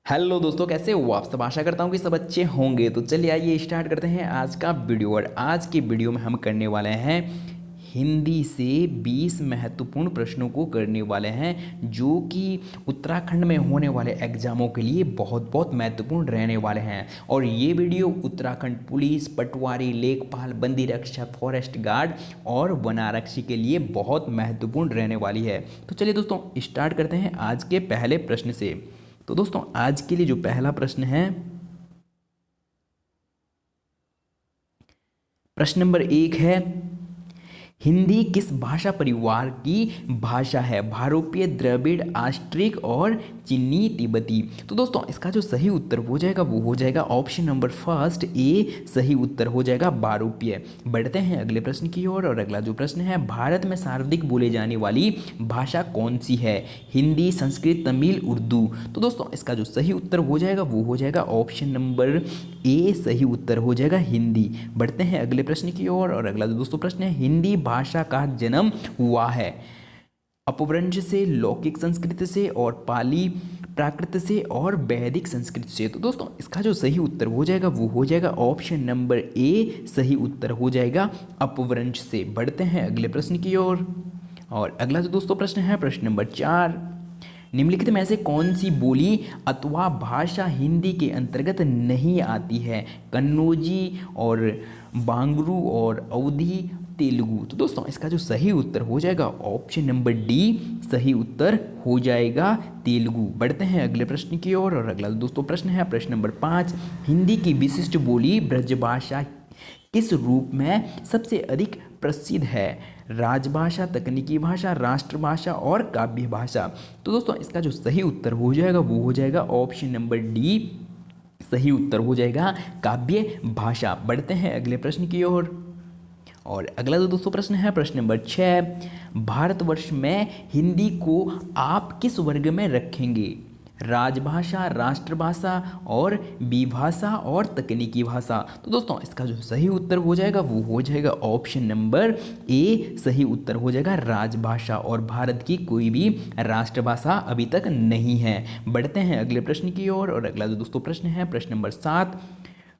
Hello दोस्तों, कैसे हो आप सब। आशा करता हूँ कि सब अच्छे होंगे। तो चलिए आइए स्टार्ट करते हैं आज का वीडियो। और आज की वीडियो में हम करने वाले हैं हिंदी से 20 महत्वपूर्ण प्रश्नों को करने वाले हैं, जो कि उत्तराखंड में होने वाले एग्जामों के लिए बहुत बहुत महत्वपूर्ण रहने वाले हैं। और ये वीडियो उत्तराखंड पुलिस, पटवारी, लेखपाल, बंदी रक्षक, फॉरेस्ट गार्ड और वनारक्षी के लिए बहुत महत्वपूर्ण रहने वाली है। तो चलिए दोस्तों स्टार्ट करते हैं आज के पहले प्रश्न से। तो दोस्तों आज के लिए जो पहला प्रश्न है, प्रश्न नंबर 1 है, हिंदी किस भाषा परिवार की भाषा है? भारोपीय, द्रविड़, आस्ट्रिक और चीनी तिब्बती। तो दोस्तों इसका जो सही उत्तर हो जाएगा वो हो जाएगा ऑप्शन नंबर फर्स्ट ए, सही उत्तर हो जाएगा भारोपीय। बढ़ते हैं अगले प्रश्न की ओर। और अगला जो प्रश्न है, भारत में सर्वाधिक बोले जाने वाली भाषा कौन सी है? हिंदी, संस्कृत, तमिल, उर्दू। तो दोस्तों इसका जो सही उत्तर हो जाएगा वो हो जाएगा ऑप्शन नंबर ए, सही उत्तर हो जाएगा हिंदी। बढ़ते हैं अगले प्रश्न की ओर। और अगला जो दोस्तों प्रश्न है, हिंदी भाषा का जन्म हुआ है अपभ्रंश से, लौकिक संस्कृत से और पाली प्राकृत से और वैदिक संस्कृत से। तो दोस्तों इसका जो सही उत्तर हो जाएगा वो हो जाएगा ऑप्शन नंबर ए, सही उत्तर हो जाएगा अपभ्रंश से। बढ़ते हैं अगले प्रश्न की ओर। और अगला जो दोस्तों प्रश्न है, प्रश्न नंबर 4, निम्नलिखित में से कौन सी बोली अथवा भाषा हिंदी के अंतर्गत नहीं आती है? कन्नौजी और बांगरू और अवधी, तेलुगु। तो दोस्तों इसका जो सही उत्तर हो जाएगा ऑप्शन नंबर डी, सही उत्तर हो जाएगा तेलुगु। बढ़ते हैं अगले प्रश्न की ओर। और अगला दोस्तों प्रश्न है, प्रश्न नंबर 5, हिंदी की विशिष्ट बोली ब्रजभाषा किस रूप में सबसे अधिक प्रसिद्ध है? राजभाषा, तकनीकी भाषा, राष्ट्रभाषा और काव्य भाषा। तो दोस्तों इसका जो सही उत्तर हो जाएगा वो हो जाएगा ऑप्शन नंबर डी, सही उत्तर हो जाएगा काव्य भाषा। बढ़ते हैं अगले प्रश्न की ओर। और अगला जो दोस्तों प्रश्न है, प्रश्न नंबर 6, भारतवर्ष में हिंदी को आप किस वर्ग में रखेंगे? राजभाषा, राष्ट्रभाषा और विभाषा और तकनीकी भाषा। तो दोस्तों इसका जो सही उत्तर हो जाएगा वो हो जाएगा ऑप्शन नंबर ए, सही उत्तर हो जाएगा राजभाषा। और भारत की कोई भी राष्ट्रभाषा अभी तक नहीं है। बढ़ते हैं अगले प्रश्न की ओर। और अगला जो दोस्तों प्रश्न है, प्रश्न नंबर 7,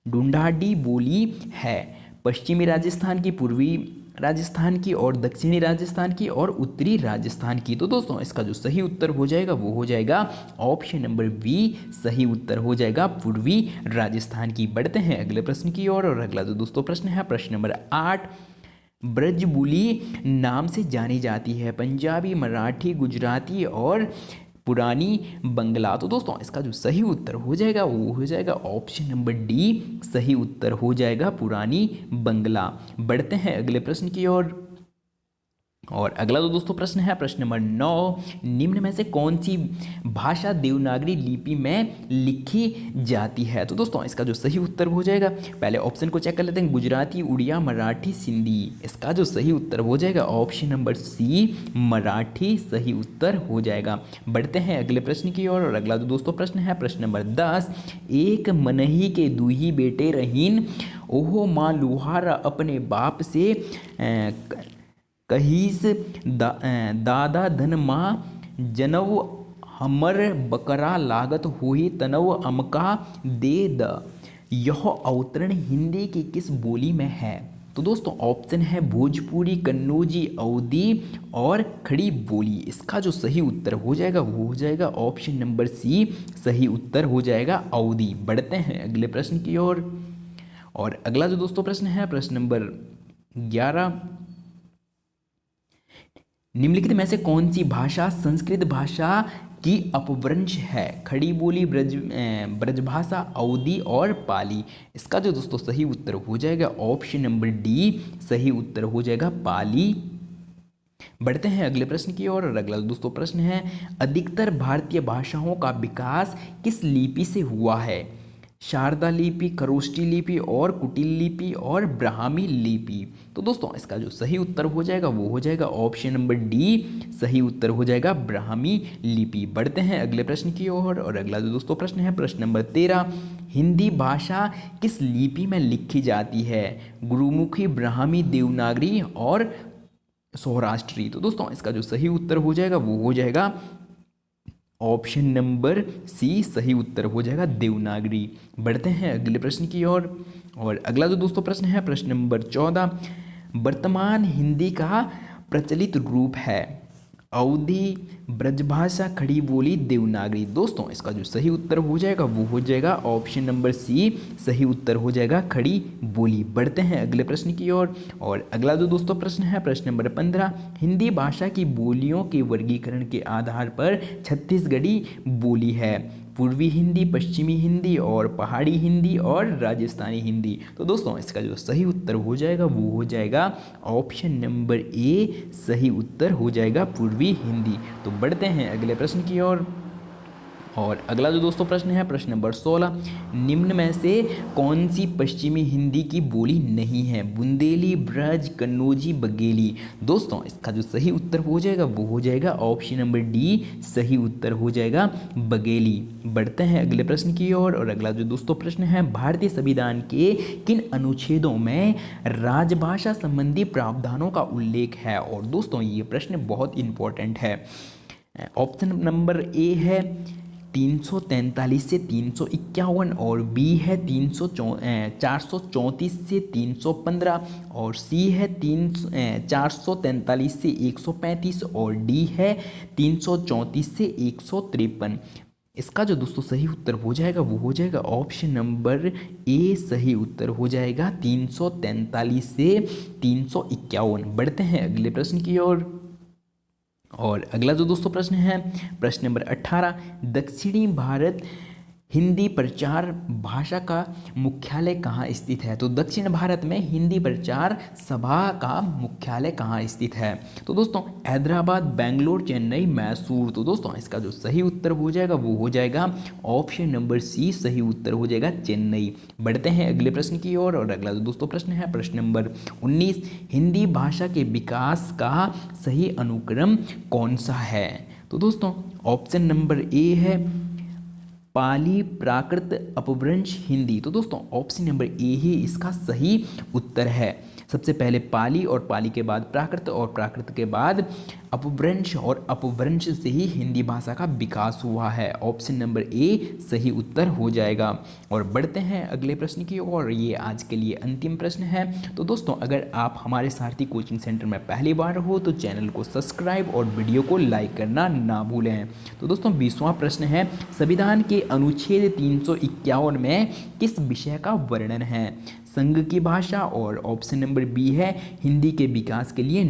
ढूंढाड़ी बोली है पश्चिमी राजस्थान की, पूर्वी राजस्थान की और दक्षिणी राजस्थान की और उत्तरी राजस्थान की। तो दोस्तों इसका जो सही उत्तर हो जाएगा वो हो जाएगा ऑप्शन नंबर बी, सही उत्तर हो जाएगा पूर्वी राजस्थान की। बढ़ते हैं अगले प्रश्न की ओर। और अगला जो दोस्तों प्रश्न है, प्रश्न नंबर 8, ब्रजबुली नाम से जानी जाती है पंजाबी, मराठी, गुजराती और पुरानी बंगला। तो दोस्तों इसका जो सही उत्तर हो जाएगा वो हो जाएगा ऑप्शन नंबर डी, सही उत्तर हो जाएगा पुरानी बंगला। बढ़ते हैं अगले प्रश्न की ओर। और अगला जो दोस्तों प्रश्न है, प्रश्न नंबर 9, निम्न में से कौन सी भाषा देवनागरी लिपि में लिखी जाती है? तो दोस्तों इसका जो सही उत्तर हो जाएगा, पहले ऑप्शन को चेक कर लेते हैं, गुजराती, उड़िया, मराठी, सिंधी। इसका जो सही उत्तर हो जाएगा ऑप्शन नंबर सी, मराठी, सही उत्तर हो जाएगा। बढ़ते हैं अगले प्रश्न की ओर। और अगला जो दोस्तों प्रश्न है, प्रश्न नंबर 10, एक मनही के दूही बेटे रहीन, ओहो माँ लुहारा अपने बाप से कहीस दादा धन माँ जनव हमर बकरा लागत होई तनव अमका दे द। यह अवतरण हिंदी की किस बोली में है? तो दोस्तों ऑप्शन है भोजपुरी, कन्नौजी, अवधी और खड़ी बोली। इसका जो सही उत्तर हो जाएगा वो हो जाएगा ऑप्शन नंबर सी, सही उत्तर हो जाएगा अवधी। बढ़ते हैं अगले प्रश्न की ओर। और अगला जो दोस्तों प्रश्न है, प्रश्न नंबर 11, निम्नलिखित में से कौन सी भाषा संस्कृत भाषा की अपभ्रंश है? खड़ी बोली, ब्रजभाषा, अवधी और पाली। इसका जो दोस्तों सही उत्तर हो जाएगा ऑप्शन नंबर डी, सही उत्तर हो जाएगा पाली। बढ़ते हैं अगले प्रश्न की ओर। और अगला दोस्तों प्रश्न है, अधिकतर भारतीय भाषाओं का विकास किस लिपि से हुआ है? शारदा लिपि, खरोष्टी लिपि और कुटिल लिपि और ब्राह्मी लिपि। तो दोस्तों इसका जो सही उत्तर हो जाएगा वो हो जाएगा ऑप्शन नंबर डी, सही उत्तर हो जाएगा ब्राह्मी लिपि। बढ़ते हैं अगले प्रश्न की ओर। और अगला जो दोस्तों प्रश्न है, प्रश्न नंबर 13, हिंदी भाषा किस लिपि में लिखी जाती है? गुरुमुखी, ब्राह्मी, देवनागरी और सौराष्ट्री। तो दोस्तों इसका जो सही उत्तर हो जाएगा वो हो जाएगा ऑप्शन नंबर सी सही उत्तर हो जाएगा देवनागरी। बढ़ते हैं अगले प्रश्न की ओर। और अगला जो दोस्तों प्रश्न है प्रश्न नंबर 14, वर्तमान हिंदी का प्रचलित रूप है अवधी, ब्रजभाषा, खड़ी बोली, देवनागरी। दोस्तों इसका जो सही उत्तर हो जाएगा वो हो जाएगा ऑप्शन नंबर सी सही उत्तर हो जाएगा खड़ी बोली। बढ़ते हैं अगले प्रश्न की ओर। और अगला जो दोस्तों प्रश्न है प्रश्न नंबर 15, हिंदी भाषा की बोलियों के वर्गीकरण के आधार पर छत्तीसगढ़ी बोली है पूर्वी हिंदी, पश्चिमी हिंदी और पहाड़ी हिंदी और राजस्थानी हिंदी। तो दोस्तों इसका जो सही उत्तर हो जाएगा वो हो जाएगा ऑप्शन नंबर ए सही उत्तर हो जाएगा पूर्वी हिंदी। तो बढ़ते हैं अगले प्रश्न की ओर। और अगला जो दोस्तों प्रश्न है प्रश्न नंबर 16, निम्न में से कौन सी पश्चिमी हिंदी की बोली नहीं है? बुंदेली, ब्रज, कन्नौजी, बघेली। दोस्तों इसका जो सही उत्तर हो जाएगा वो हो जाएगा ऑप्शन नंबर डी सही उत्तर हो जाएगा बघेली। बढ़ते हैं अगले प्रश्न की ओर। और अगला जो दोस्तों प्रश्न है, भारतीय संविधान के किन अनुच्छेदों में राजभाषा संबंधी प्रावधानों का उल्लेख है? और दोस्तों ये प्रश्न बहुत इंपॉर्टेंट है। ऑप्शन नंबर ए है 343 से 351 और बी है 434 से 315 और सी है 443 से 135 और डी है 334 से 153। इसका जो दोस्तों सही उत्तर हो जाएगा वो हो जाएगा ऑप्शन नंबर ए सही उत्तर हो जाएगा 343 से 351। बढ़ते हैं अगले प्रश्न की ओर। और अगला जो दोस्तों प्रश्न है प्रश्न नंबर 18, दक्षिणी भारत हिंदी प्रचार भाषा का मुख्यालय कहाँ स्थित है? तो दक्षिण भारत में हिंदी प्रचार सभा का मुख्यालय कहाँ स्थित है? तो दोस्तों हैदराबाद, बेंगलोर, चेन्नई, मैसूर। तो दोस्तों इसका जो सही उत्तर हो जाएगा वो हो जाएगा ऑप्शन नंबर सी सही उत्तर हो जाएगा चेन्नई। बढ़ते हैं अगले प्रश्न की ओर। और अगला जो दोस्तों प्रश्न है प्रश्न नंबर 19, हिंदी भाषा के विकास का सही अनुक्रम कौन सा है? तो दोस्तों ऑप्शन नंबर ए है पाली, प्राकृत, अपभ्रंश, हिंदी। तो दोस्तों ऑप्शन नंबर ए ही इसका सही उत्तर है। सबसे पहले पाली और पाली के बाद प्राकृत और प्राकृत के बाद अपभ्रंश और अपभ्रंश से ही हिंदी भाषा का विकास हुआ है। ऑप्शन नंबर ए सही उत्तर हो जाएगा। और बढ़ते हैं अगले प्रश्न की ओर। ये आज के लिए अंतिम प्रश्न है। तो दोस्तों अगर आप हमारे सारथी कोचिंग सेंटर में पहली बार हो तो चैनल को सब्सक्राइब और वीडियो को लाइक करना ना भूलें। तो दोस्तों 20वां प्रश्न है, संविधान के अनुच्छेद 351 में किस विषय का वर्णन है? संघ की भाषा। और ऑप्शन नंबर बी है हिंदी के विकास के लिए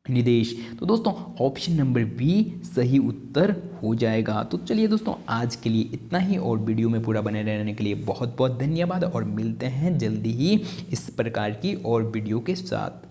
निदेश। तो दोस्तों ऑप्शन नंबर बी सही उत्तर हो जाएगा। तो चलिए दोस्तों आज के लिए इतना ही और वीडियो में पूरा बने रहने के लिए बहुत बहुत धन्यवाद और मिलते हैं जल्दी ही इस प्रकार की और वीडियो के साथ।